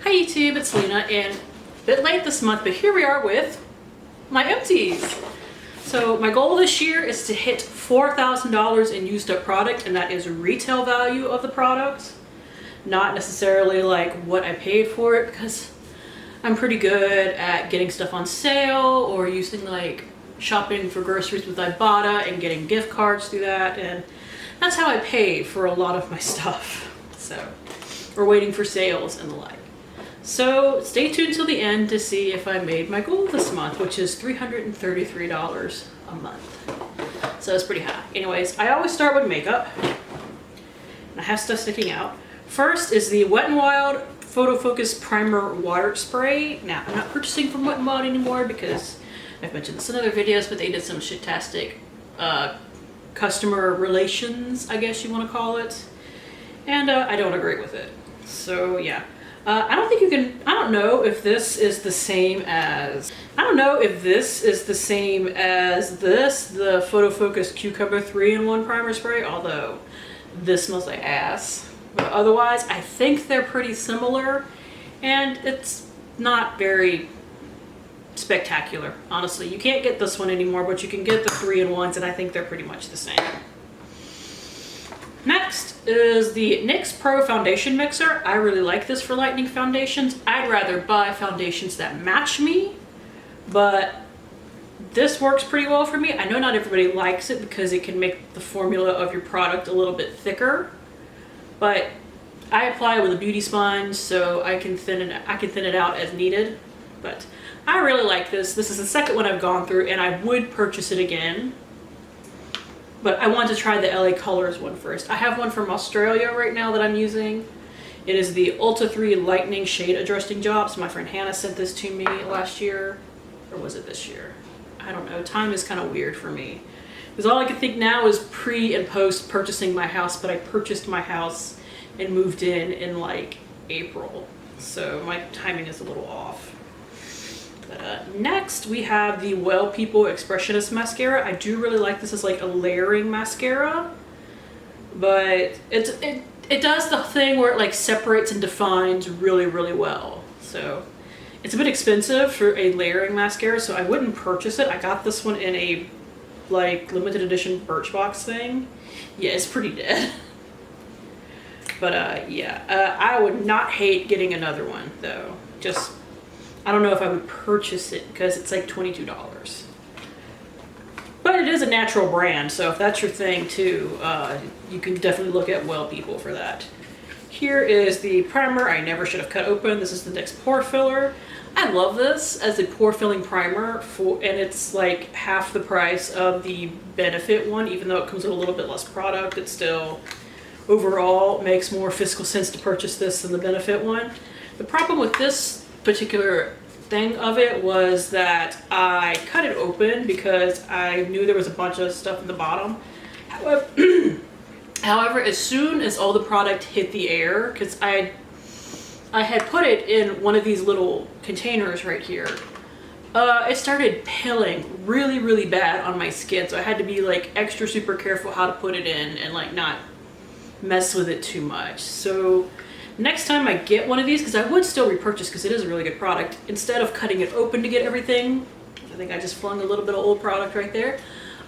Hi YouTube, it's Lena, and a bit late this month, but here we are with my empties. So my goal this year is to hit $4,000 in used up product, and that is retail value of the product, not necessarily like what I paid for it, because I'm pretty good at getting stuff on sale or using like shopping for groceries with Ibotta and getting gift cards through that, and that's how I pay for a lot of my stuff. So we're waiting for sales and the like. So stay tuned till the end to see if I made my goal this month, which is $333 a month. So it's pretty high. Anyways, I always start with makeup. I have stuff sticking out. First is the Wet n Wild Photo Focus Primer Water Spray. Now, I'm not purchasing from Wet n Wild anymore because I've mentioned this in other videos, but they did some shit-tastic customer relations, I guess you want to call it. And I don't agree with it. So yeah. I don't think you can, I don't know if this is the same as, the Photo Focus Cucumber 3-in-1 Primer Spray, although this smells like ass. But otherwise, I think they're pretty similar, and it's not very spectacular, honestly. You can't get this one anymore, but you can get the 3-in-1s, and I think they're pretty much the same. Next is the NYX Pro Foundation Mixer. I really like this for lightening foundations. I'd rather buy foundations that match me, but this works pretty well for me. I know not everybody likes it because it can make the formula of your product a little bit thicker, but I apply it with a beauty sponge so I can thin it out as needed. But I really like this. This is the second one I've gone through, and I would purchase it again. But I want to try the LA Colors one first. I have one from Australia right now that I'm using. It is the Ultra 3 Lightening Shade Adjusting Drops. My friend Hannah sent this to me last year. Or was it this year? I don't know. Time is kind of weird for me. Because all I can think now is pre and post purchasing my house. But I purchased my house and moved in like April. So my timing is a little off. Next we have the Well People Expressionist Mascara. I do really like this as like a layering mascara, but it does the thing where it like separates and defines really well. So it's a bit expensive for a layering mascara, so I wouldn't purchase it. I got this one in a like limited edition Birchbox thing. Yeah, it's pretty dead. But yeah, I would not hate getting another one though. Just I don't know if I would purchase it because it's like $22. But it is a natural brand, so if that's your thing too, you can definitely look at Well People for that. Here is the primer I never should have cut open. This is the NYX Pore Filler. I love this as a pore filling primer, and it's like half the price of the Benefit one, even though it comes with a little bit less product. It still overall makes more fiscal sense to purchase this than the Benefit one. The problem with this particular thing of it was that I cut it open because I knew there was a bunch of stuff in the bottom. However, as soon as all the product hit the air, because I had put it in one of these little containers right here, it started pilling really bad on my skin, so I had to be like extra super careful how to put it in and like not mess with it too much. So next time I get one of these, because I would still repurchase because it is a really good product, instead of cutting it open to get everything, I think I just flung a little bit of old product right there,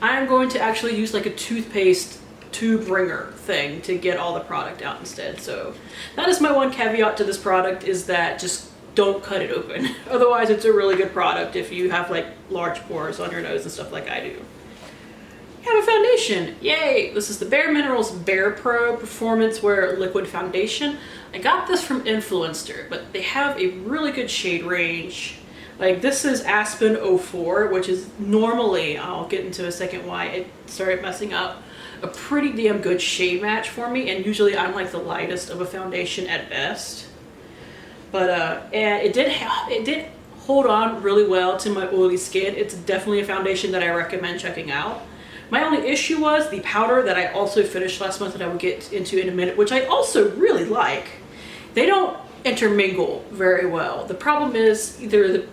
I'm going to actually use like a toothpaste tube wringer thing to get all the product out instead. So that is my one caveat to this product, is that just don't cut it open. Otherwise it's a really good product if you have like large pores on your nose and stuff like I do. I have a foundation, yay! This is the Bare Minerals Bare Pro Performance Wear Liquid Foundation. I got this from Influencer, but they have a really good shade range. Like this is Aspen 04, which is normally, I'll get into a second why it started messing up, a pretty damn good shade match for me, and usually I'm like the lightest of a foundation at best. But and it did hold on really well to my oily skin. It's definitely a foundation that I recommend checking out. My only issue was the powder that I also finished last month that I will get into in a minute, which I also really like. They don't intermingle very well. The problem is either the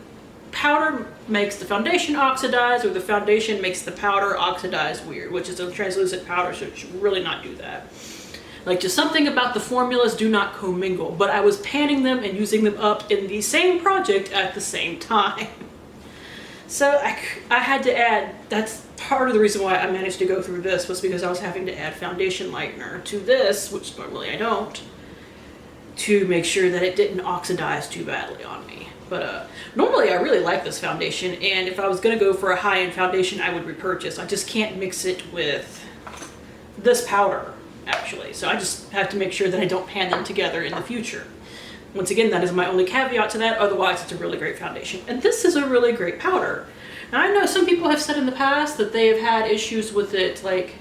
powder makes the foundation oxidize or the foundation makes the powder oxidize weird, which is a translucent powder, so it should really not do that. Like, just something about the formulas do not commingle, but I was panning them and using them up in the same project at the same time. So I had to add, that's part of the reason why I managed to go through this, was because I was having to add foundation lightener to this, which normally I don't, to make sure that it didn't oxidize too badly on me. But normally I really like this foundation, and if I was going to go for a high-end foundation, I would repurchase. I just can't mix it with this powder, actually. So I just have to make sure that I don't pan them together in the future. Once again, that is my only caveat to that. Otherwise, it's a really great foundation. And this is a really great powder. Now, I know some people have said in the past that they have had issues with it, like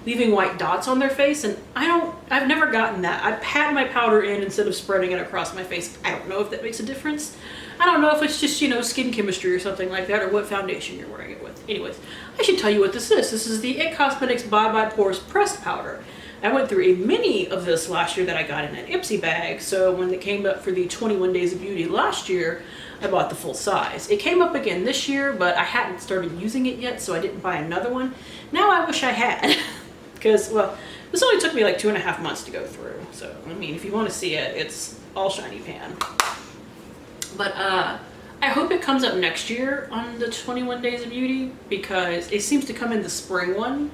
leaving white dots on their face, and I've never gotten that. I pat my powder in instead of spreading it across my face. I don't know if that makes a difference. I don't know if it's just, you know, skin chemistry or something like that, or what foundation you're wearing it with. Anyways, I should tell you what this is. This is the IT Cosmetics Bye Bye Pores Pressed Powder. I went through a mini of this last year that I got in an Ipsy bag, so when it came up for the 21 Days of Beauty last year, I bought the full size. It came up again this year, but I hadn't started using it yet, so I didn't buy another one. Now I wish I had, because, well, this only took me like 2.5 months to go through. So, I mean, if you want to see it, it's all shiny pan. But I hope it comes up next year on the 21 Days of Beauty, because it seems to come in the spring one.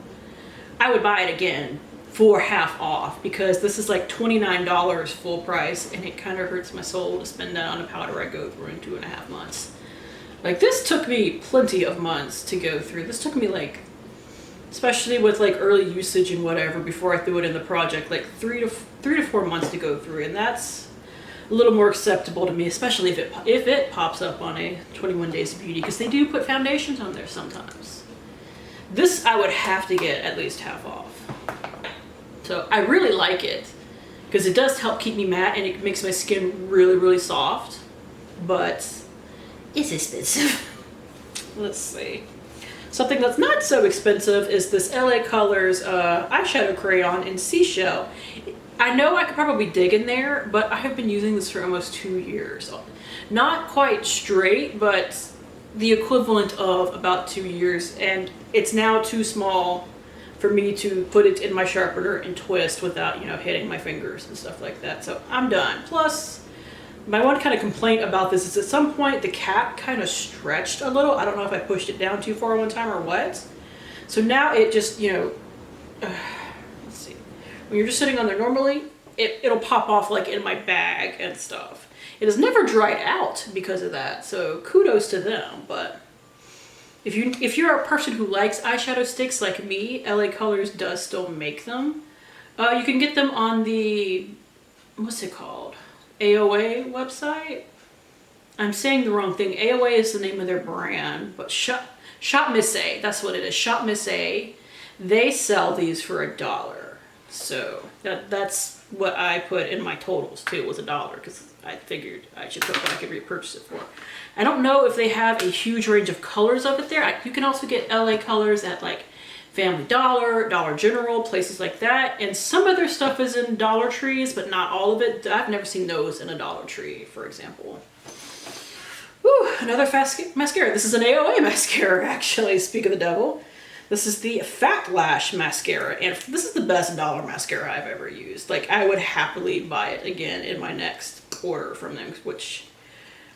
I would buy it again for half off, because this is like $29 full price, and it kind of hurts my soul to spend that on a powder I go through in 2.5 months. Like, this took me plenty of months to go through. This took me, like, especially with like early usage and whatever, before I threw it in the project, like 3 to 4 months to go through, and that's a little more acceptable to me, especially if it pops up on a 21 Days of Beauty, because they do put foundations on there sometimes. This I would have to get at least half off. So I really like it, because it does help keep me matte, and it makes my skin really, really soft, but it's expensive. Let's see. Something that's not so expensive is this LA Colors eyeshadow crayon in Seashell. I know I could probably dig in there, but I have been using this for almost 2 years. Not quite straight, but the equivalent of about 2 years, and it's now too small for me to put it in my sharpener and twist without, you know, hitting my fingers and stuff like that. So I'm done. Plus, my one kind of complaint about this is at some point the cap kind of stretched a little. I don't know if I pushed it down too far one time or what. So now it just, you know, let's see. When you're just sitting on there normally, it'll pop off like in my bag and stuff. It has never dried out because of that, so kudos to them. But if you're a person who likes eyeshadow sticks like me, LA Colors does still make them. You can get them on the, what's it called? AOA website? I'm saying the wrong thing. AOA is the name of their brand, but Shop Miss A, that's what it is. Shop Miss A, they sell these for $1. So that's what I put in my totals too, was $1, because I figured I should put what I could repurchase it for. I don't know if they have a huge range of colors of it there. You can also get LA Colors at like Family Dollar, Dollar General, places like that. And some of their stuff is in Dollar Trees, but not all of it. I've never seen those in a Dollar Tree, for example. Whew, another mascara. This is an AOA mascara, actually, speak of the devil. This is the Fat Lash mascara, and this is the best dollar mascara I've ever used. Like, I would happily buy it again in my next order from them, which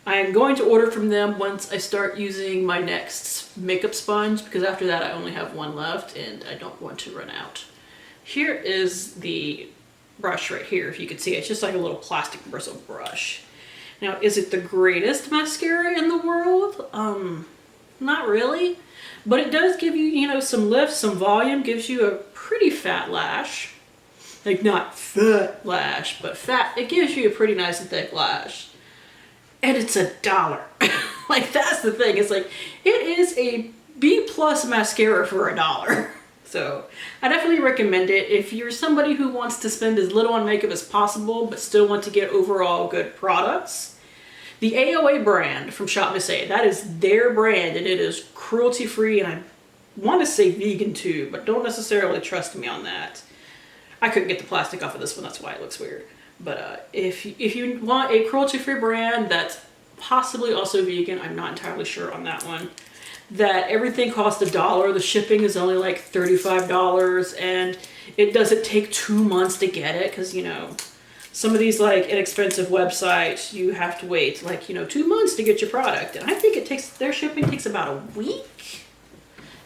I am going to order from them once I start using my next makeup sponge, because after that I only have one left and I don't want to run out. Here is the brush right here, if you can see it. It's just like a little plastic bristle brush. Now, is it the greatest mascara in the world? Not really. But it does give you, you know, some lift, some volume, gives you a pretty fat lash. Like, not fat lash, but fat. It gives you a pretty nice and thick lash. And it's $1. Like, that's the thing. It's like, it is a B+ mascara for $1. So, I definitely recommend it if you're somebody who wants to spend as little on makeup as possible, but still want to get overall good products. The AOA brand from Shop Miss A, that is their brand, and it is cruelty-free, and I want to say vegan too, but don't necessarily trust me on that. I couldn't get the plastic off of this one, that's why it looks weird. But if you want a cruelty-free brand that's possibly also vegan, I'm not entirely sure on that one, that everything costs $1, the shipping is only like $35, and it doesn't take 2 months to get it, because, you know, some of these like inexpensive websites, you have to wait like, you know, 2 months to get your product. And I think it takes, their shipping takes about a week.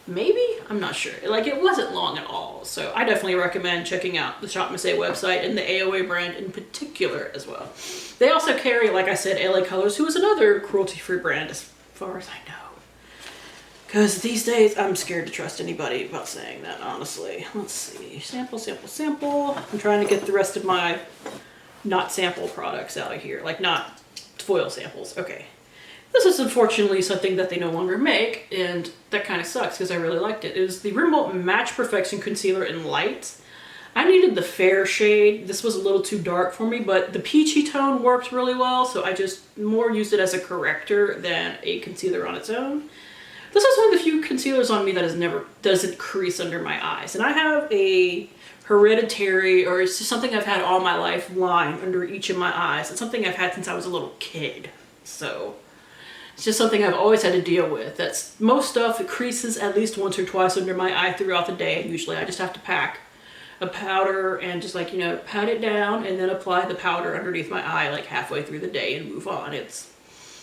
Maybe? I'm not sure. Like, it wasn't long at all. So I definitely recommend checking out the Shop Miss A website and the AOA brand in particular as well. They also carry, like I said, LA Colors, who is another cruelty-free brand as far as I know. Because these days, I'm scared to trust anybody about saying that, honestly. Let's see. Sample, sample, sample. I'm trying to get the rest of my not sample products out of here. Like, not foil samples. Okay. This is unfortunately something that they no longer make, and that kind of sucks because I really liked it. It was the Rimmel Match Perfection Concealer in Light. I needed the fair shade. This was a little too dark for me, but the peachy tone worked really well, so I just more used it as a corrector than a concealer on its own. This is one of the few concealers on me that doesn't crease under my eyes, and I have a hereditary, or it's just something I've had all my life, line under each of my eyes. It's something I've had since I was a little kid, so it's just something I've always had to deal with. That's most stuff, it creases at least once or twice under my eye throughout the day. Usually I just have to pack a powder and just like, you know, pat it down and then apply the powder underneath my eye like halfway through the day and move on. It's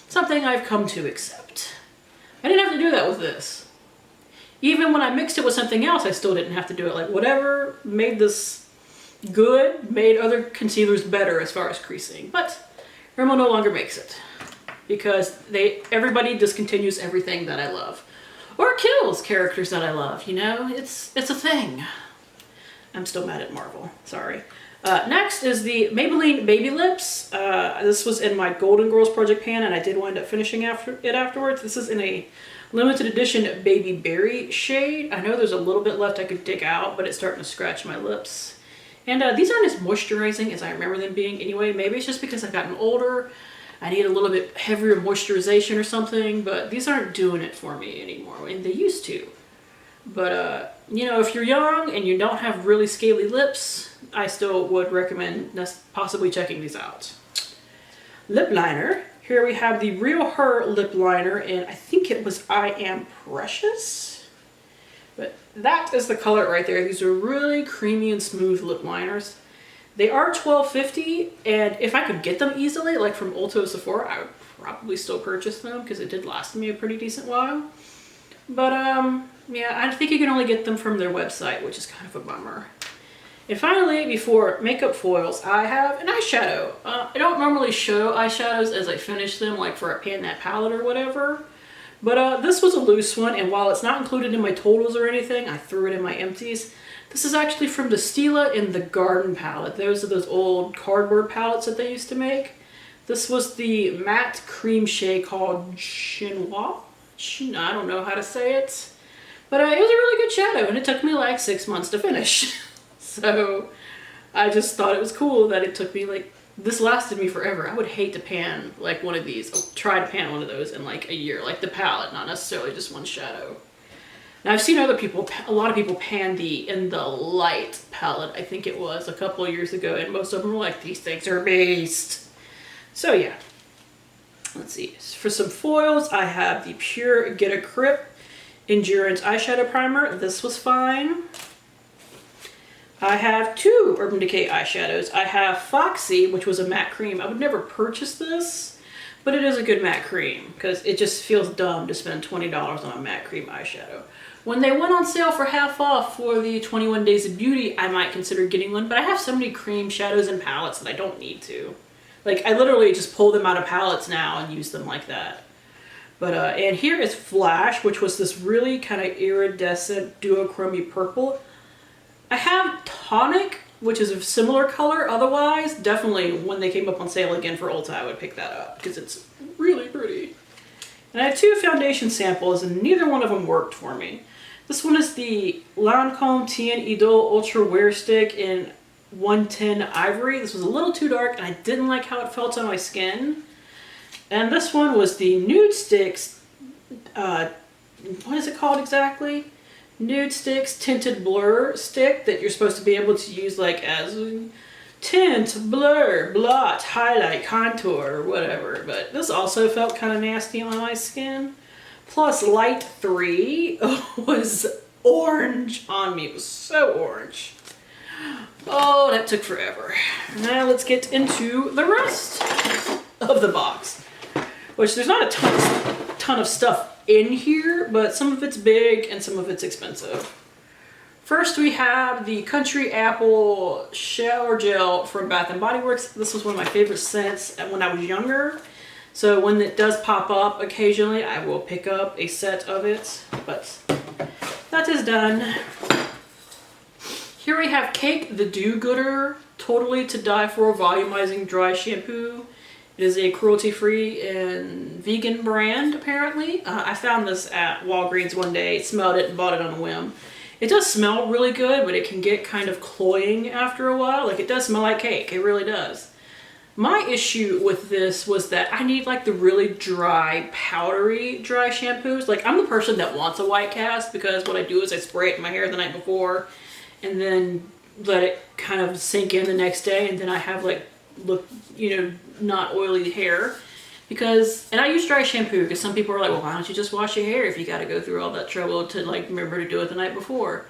something I've come to accept. I didn't have to do that with this. Even when I mixed it with something else, I still didn't have to do it. Like, whatever made this good made other concealers better as far as creasing. But Rimmel no longer makes it, because everybody discontinues everything that I love, or kills characters that I love. You know, it's a thing. I'm still mad at Marvel. Sorry. Next is the Maybelline Baby Lips. This was in my Golden Girls Project pan, and I did wind up finishing it afterwards. This is in a limited edition Baby Berry shade. I know there's a little bit left I could dig out, but it's starting to scratch my lips. And these aren't as moisturizing as I remember them being anyway. Maybe it's just because I've gotten older. I need a little bit heavier moisturization or something, but these aren't doing it for me anymore, and they used to. But, you know, if you're young and you don't have really scaly lips, I still would recommend possibly checking these out. Lip liner. Here we have the Real Her lip liner, and I think it was I Am Precious. But that is the color right there. These are really creamy and smooth lip liners. They are $12.50, and if I could get them easily, like from Ulta or Sephora, I would probably still purchase them because it did last me a pretty decent while. But yeah, I think you can only get them from their website, which is kind of a bummer. And finally, before makeup foils, I have an eyeshadow. I don't normally show eyeshadows as I finish them, like for a pan that palette or whatever. But this was a loose one, and while it's not included in my totals or anything, I threw it in my empties. This is actually from the Stila in the Garden palette. Those are those old cardboard palettes that they used to make. This was the matte cream shade called Chinois. I don't know how to say it. But it was a really good shadow, and it took me like 6 months to finish. So I just thought it was cool that it took me like, this lasted me forever. I would hate to pan like one of these, try to pan one of those in like a year, like the palette, not necessarily just one shadow. Now I've seen other people, a lot of people pan in the light palette, I think it was a couple of years ago, and most of them were like, these things are beast. So yeah, let's see. For some foils, I have the Pure Get a Grip Endurance Eyeshadow Primer. This was fine. I have two Urban Decay eyeshadows. I have Foxy, which was a matte cream. I would never purchase this, but it is a good matte cream because it just feels dumb to spend $20 on a matte cream eyeshadow. When they went on sale for half off for the 21 Days of Beauty, I might consider getting one, but I have so many cream shadows and palettes that I don't need to. Like, I literally just pull them out of palettes now and use them like that. But, and here is Flash, which was this really kind of iridescent duochrome purple. I have Tonic, which is a similar color. Otherwise, definitely when they came up on sale again for Ulta, I would pick that up because it's really pretty. And I have two foundation samples, and neither one of them worked for me. This one is the Lancome Tien Idole Ultra Wear Stick in 110 Ivory. This was a little too dark, and I didn't like how it felt on my skin. And this one was the Nude Sticks, what is it called exactly? Nude Sticks Tinted Blur Stick that you're supposed to be able to use like as tint, blur, blot, highlight, contour, or whatever. But this also felt kind of nasty on my skin. Plus Light 3 was orange on me. It was so orange. Oh, that took forever. Now let's get into the rest of the box, which there's not a ton of stuff in here, but some of it's big and some of it's expensive. First, we have the Country Apple Shower Gel from Bath & Body Works. This was one of my favorite scents when I was younger. So when it does pop up occasionally, I will pick up a set of it, but that is done. Here we have Cake the Do-Gooder Totally to Die For Volumizing Dry Shampoo. It is a cruelty-free and vegan brand, apparently. I found this at Walgreens one day, smelled it, and bought it on a whim. It does smell really good, but it can get kind of cloying after a while. Like, it does smell like cake, it really does. My issue with this was that I need like the really dry, powdery dry shampoos. Like, I'm the person that wants a white cast because what I do is I spray it in my hair the night before and then let it kind of sink in the next day, and then I have like, not oily hair. And I use dry shampoo because some people are like, well, why don't you just wash your hair if you got to go through all that trouble to like remember to do it the night before?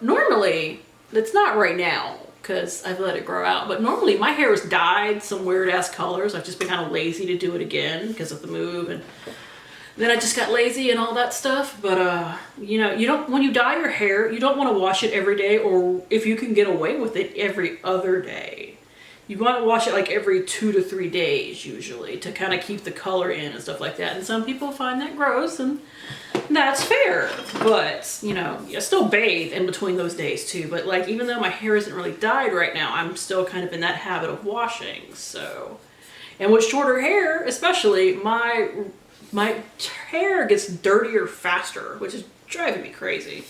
Normally, it's not right now because I've let it grow out, but normally my hair is dyed some weird ass colors. I've just been kind of lazy to do it again because of the move, and then I just got lazy and all that stuff. But when you dye your hair, you don't want to wash it every day, or if you can get away with it, every other day. You want to wash it like every 2 to 3 days usually to kind of keep the color in and stuff like that. And some people find that gross, and that's fair. But, I still bathe in between those days too. But like, even though my hair isn't really dyed right now, I'm still kind of in that habit of washing. So, and with shorter hair, especially, my hair gets dirtier faster, which is driving me crazy.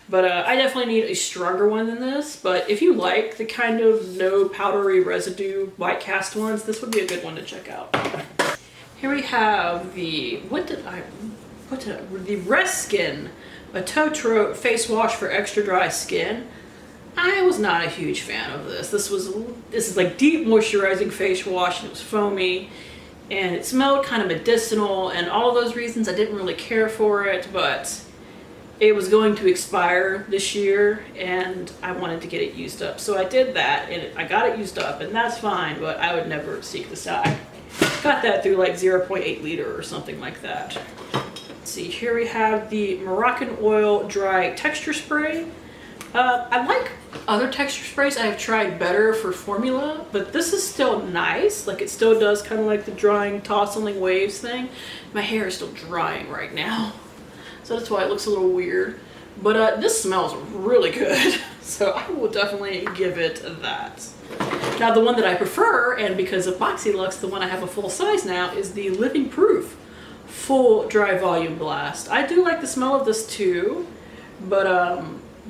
But I definitely need a stronger one than this. But if you like the kind of no powdery residue white cast ones, this would be a good one to check out. Here we have the Reskin, a Totro face wash for extra dry skin. I was not a huge fan of this. This is like deep moisturizing face wash, and it was foamy, and it smelled kind of medicinal, and all those reasons I didn't really care for it, but it was going to expire this year and I wanted to get it used up. So I did that, and I got it used up, and that's fine, but I would never seek this out. I got that through like 0.8 liter or something like that. Let's see, here we have the Moroccan Oil Dry Texture Spray. I like other texture sprays I have tried better for formula, but this is still nice. Like, it still does kind of like the drying, tousling waves thing. My hair is still drying right now, so that's why it looks a little weird. But this smells really good, so I will definitely give it that. Now, the one that I prefer, and because of BoxyLuxe, the one I have a full size now, is the Living Proof Full Dry Volume Blast. I do like the smell of this too, but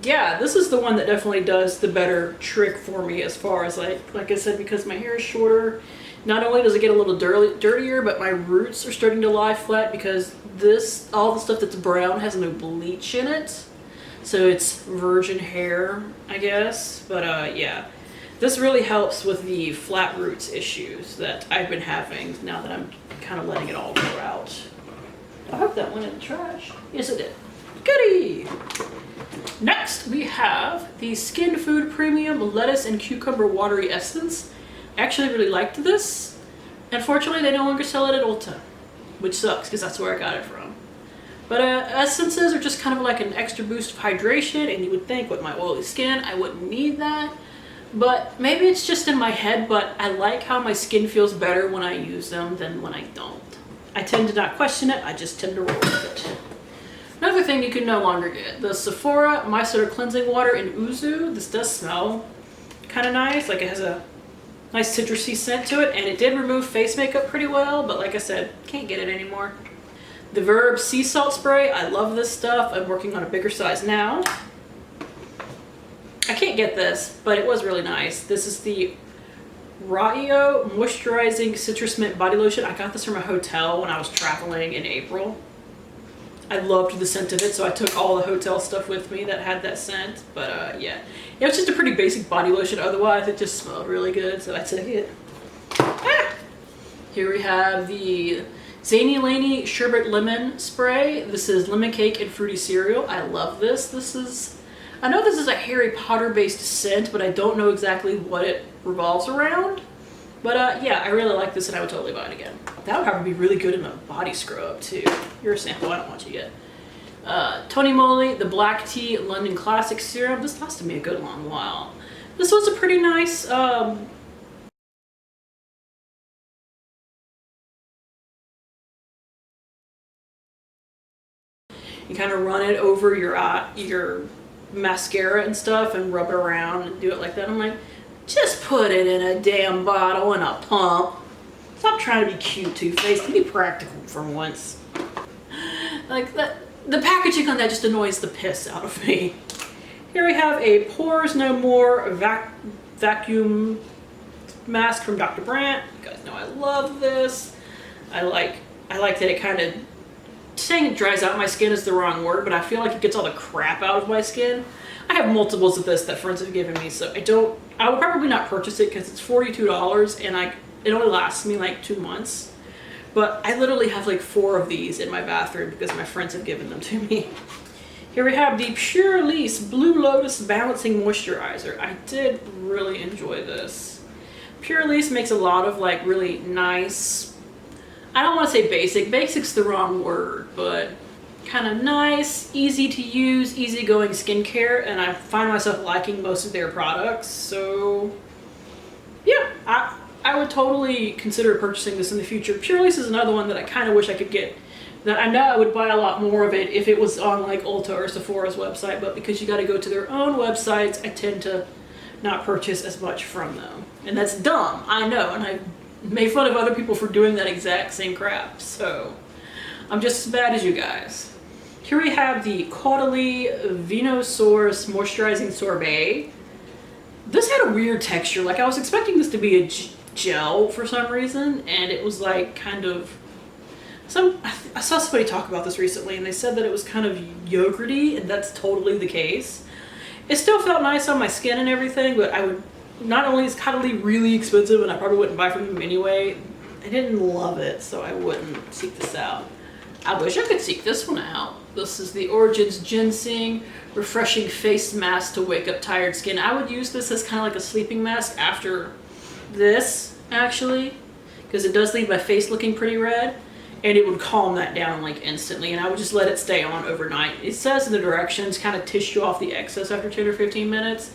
yeah, this is the one that definitely does the better trick for me, as far as like I said, because my hair is shorter. Not only does it get a little dirtier, but my roots are starting to lie flat because all the stuff that's brown has no bleach in it. So it's virgin hair, I guess. But yeah, this really helps with the flat roots issues that I've been having now that I'm kind of letting it all grow out. I hope that went in the trash. Yes, it did. Goodie! Next, we have the Skin Food Premium Lettuce and Cucumber Watery Essence. I actually really liked this. Unfortunately, they no longer sell it at Ulta, which sucks because that's where I got it from. But essences are just kind of like an extra boost of hydration, and you would think with my oily skin I wouldn't need that. But maybe it's just in my head, but I like how my skin feels better when I use them than when I don't. I tend to not question it, I just tend to roll with it. Another thing you can no longer get, the Sephora Micellar Cleansing Water in Uzu. This does smell kind of nice, like it has a nice citrusy scent to it, and it did remove face makeup pretty well, but like I said, can't get it anymore. The Verb Sea Salt Spray, I love this stuff. I'm working on a bigger size now. I can't get this, but it was really nice. This is the Raio Moisturizing Citrus Mint Body Lotion. I got this from a hotel when I was traveling in April. I loved the scent of it, so I took all the hotel stuff with me that had that scent. But yeah, it was just a pretty basic body lotion. Otherwise, it just smelled really good, so I took it. Here we have the Zany Laney Sherbet Lemon Spray. This is lemon cake and fruity cereal. I love this. This is I know this is a Harry Potter based scent, but I don't know exactly what it revolves around. But yeah, I really like this and I would totally buy it again. That would probably be really good in a body scrub too. You're a sample, I don't want you yet. Tony Moly, the Black Tea London Classic Serum. This lasted me a good long while. This was a pretty nice, you kind of run it over your mascara and stuff and rub it around and do it like that. I'm like, just put it in a damn bottle and a pump. Stop trying to be cute, Too Faced. Be practical for once. Like that, the packaging on that just annoys the piss out of me. Here we have a Pores No More vacuum mask from Dr. Brandt. You guys know I love this. I like that it kind of, saying it dries out my skin is the wrong word, but I feel like it gets all the crap out of my skin. I have multiples of this that friends have given me, so I would probably not purchase it because it's $42 and it only lasts me like 2 months. But I literally have like 4 of these in my bathroom because my friends have given them to me. Here we have the Pure Elise Blue Lotus Balancing Moisturizer. I did really enjoy this. Pure Elise makes a lot of like really nice, I don't want to say basic. Basic's the wrong word, but kind of nice, easy to use, easygoing skincare, and I find myself liking most of their products. So yeah, I would totally consider purchasing this in the future. Pure Elise is another one that I kind of wish I could get. That I know I would buy a lot more of it if it was on like Ulta or Sephora's website, but because you got to go to their own websites, I tend to not purchase as much from them. And that's dumb, I know, and I made fun of other people for doing that exact same crap. So I'm just as bad as you guys. Here we have the Caudalie Venosource Moisturizing Sorbet. This had a weird texture. Like I was expecting this to be a gel for some reason, and it was like kind of I saw somebody talk about this recently and they said that it was kind of yogurty, and that's totally the case. It still felt nice on my skin and everything, but I would, not only is Caudalie really expensive and I probably wouldn't buy from them anyway, I didn't love it, so I wouldn't seek this out. I wish I could seek this one out. This is the Origins Ginseng Refreshing Face Mask to Wake Up Tired Skin. I would use this as kind of like a sleeping mask after this, actually, because it does leave my face looking pretty red, and it would calm that down like instantly, and I would just let it stay on overnight. It says in the directions, kind of tissue off the excess after 10 or 15 minutes.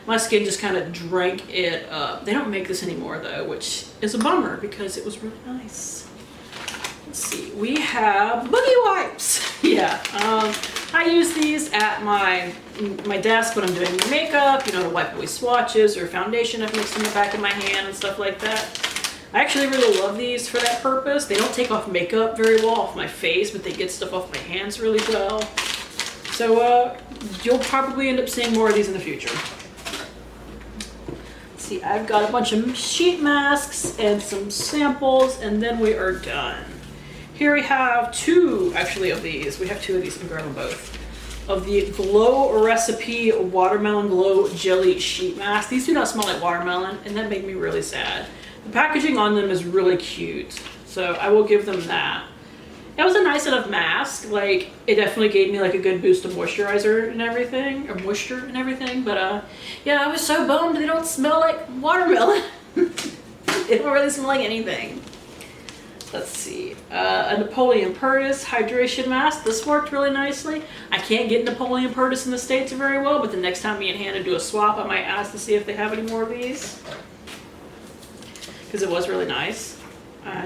My skin just kind of drank it up. They don't make this anymore though, which is a bummer because it was really nice. Let's see, we have boogie wipes. Yeah, I use these at my desk when I'm doing makeup, you know, to wipe away swatches or foundation I've mixed in the back of my hand and stuff like that. I actually really love these for that purpose. They don't take off makeup very well off my face, but they get stuff off my hands really well. So you'll probably end up seeing more of these in the future. Let's see, I've got a bunch of sheet masks and some samples, and then we are done. Here we have 2 actually of these. We have 2 of these, I'm grabbing both. Of the Glow Recipe Watermelon Glow Jelly Sheet Mask. These do not smell like watermelon, and that made me really sad. The packaging on them is really cute, so I will give them that. It was a nice enough mask. Like, it definitely gave me like a good boost of moisturizer and everything, or moisture and everything, but yeah, I was so bummed they don't smell like watermelon. They don't really smell like anything. Let's see, a Napoleon Purtis Hydration Mask. This worked really nicely. I can't get Napoleon Purtis in the States very well, but the next time me and Hannah do a swap, I might ask to see if they have any more of these, because it was really nice.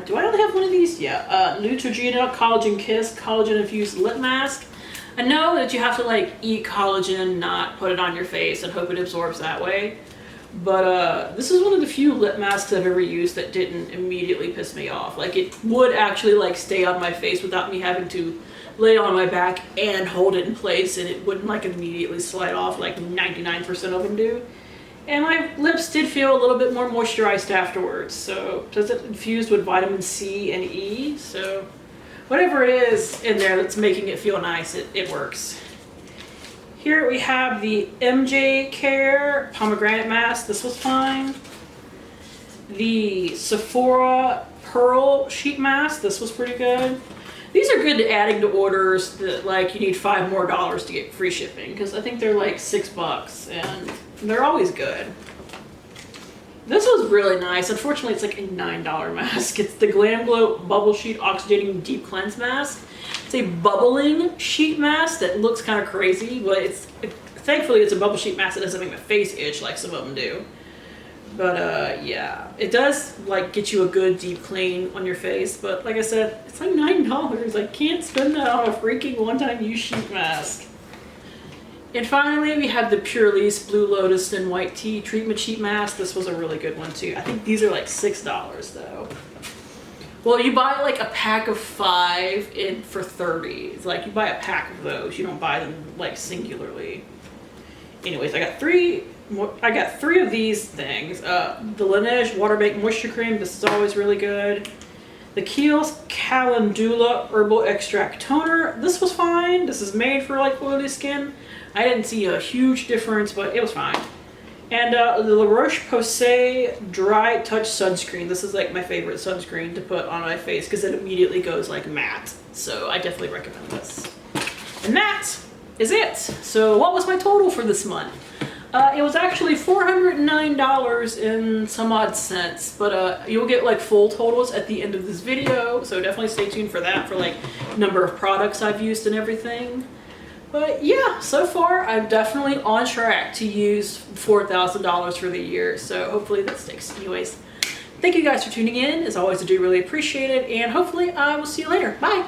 Do I only have one of these? Yeah. Neutrogena Collagen Kiss Collagen Infused Lip Mask. I know that you have to like eat collagen, not put it on your face and hope it absorbs that way. But this is one of the few lip masks I've ever used that didn't immediately piss me off. Like, it would actually like stay on my face without me having to lay it on my back and hold it in place, and it wouldn't like immediately slide off like 99% of them do. And my lips did feel a little bit more moisturized afterwards. So does it infused with vitamin C and E? So whatever it is in there that's making it feel nice, it works. Here we have the MJ Care Pomegranate Mask. This was fine. The Sephora Pearl Sheet Mask. This was pretty good. These are good to adding to orders that like you need $5 more to get free shipping, because I think they're like $6 and they're always good. This was really nice. Unfortunately, it's like a $9 mask. It's the Glam Glow Bubble Sheet Oxygenating Deep Cleanse Mask. It's a bubbling sheet mask that looks kind of crazy, but thankfully it's a bubble sheet mask that doesn't make my face itch like some of them do. But yeah, it does like get you a good deep clean on your face. But like I said, it's like $9. I can't spend that on a freaking one-time use sheet mask. And finally, we have the Purely's Blue Lotus and White Tea Treatment Sheet Mask. This was a really good one too. I think these are like $6 though. Well, you buy like a pack of 5 for $30. It's like you buy a pack of those. You don't buy them like singularly. Anyways, I got three of these things. The Laneige Water Based Moisture Cream. This is always really good. The Kiehl's Calendula Herbal Extract Toner. This was fine. This is made for like oily skin. I didn't see a huge difference, but it was fine. And the La Roche-Posay Dry Touch Sunscreen. This is like my favorite sunscreen to put on my face because it immediately goes like matte. So I definitely recommend this. And that is it. So what was my total for this month? It was actually $409 and some odd cents, but you'll get like full totals at the end of this video. So definitely stay tuned for that, for like number of products I've used and everything. But yeah, so far I'm definitely on track to use $4,000 for the year. So hopefully that sticks. Anyways, thank you guys for tuning in. As always, I do really appreciate it. And hopefully I will see you later. Bye.